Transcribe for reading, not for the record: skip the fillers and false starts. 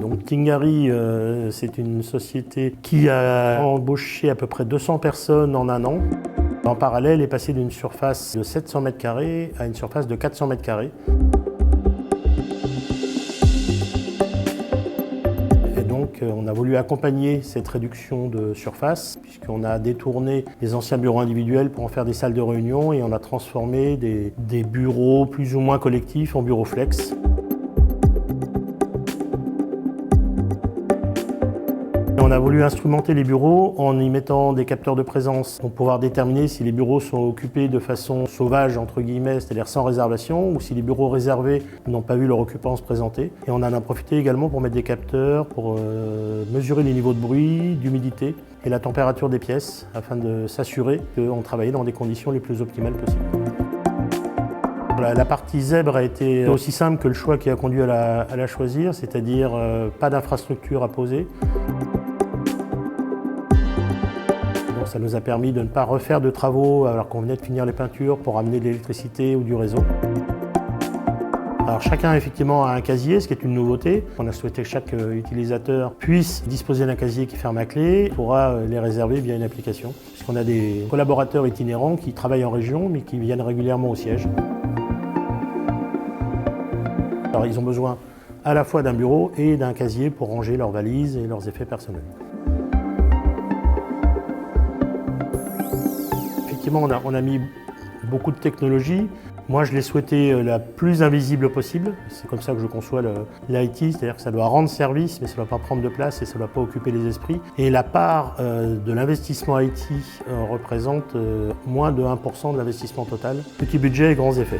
Donc Tingari, c'est une société qui a embauché à peu près 200 personnes en un an. En parallèle, est passé d'une surface de 700 m² à une surface de 400 m². Et donc, on a voulu accompagner cette réduction de surface, puisqu'on a détourné les anciens bureaux individuels pour en faire des salles de réunion et on a transformé des bureaux plus ou moins collectifs en bureaux flex. On a voulu instrumenter les bureaux en y mettant des capteurs de présence pour pouvoir déterminer si les bureaux sont occupés de façon sauvage, entre guillemets, c'est-à-dire sans réservation, ou si les bureaux réservés n'ont pas vu leur occupant se présenter. Et on en a profité également pour mettre des capteurs pour mesurer les niveaux de bruit, d'humidité et la température des pièces, afin de s'assurer qu'on travaillait dans des conditions les plus optimales possibles. La partie zèbre a été aussi simple que le choix qui a conduit à la choisir, c'est-à-dire pas d'infrastructure à poser. Ça nous a permis de ne pas refaire de travaux alors qu'on venait de finir les peintures pour amener de l'électricité ou du réseau. Alors chacun effectivement a un casier, ce qui est une nouveauté. On a souhaité que chaque utilisateur puisse disposer d'un casier qui ferme à clé, il pourra les réserver via une application. Puisqu'on a des collaborateurs itinérants qui travaillent en région mais qui viennent régulièrement au siège. Alors ils ont besoin à la fois d'un bureau et d'un casier pour ranger leurs valises et leurs effets personnels. Effectivement, on a mis beaucoup de technologie. Moi, je l'ai souhaité la plus invisible possible. C'est comme ça que je conçois l'IT, c'est-à-dire que ça doit rendre service, mais ça ne doit pas prendre de place et ça ne doit pas occuper les esprits. Et la part de l'investissement IT représente moins de 1% de l'investissement total. Petit budget et grands effets.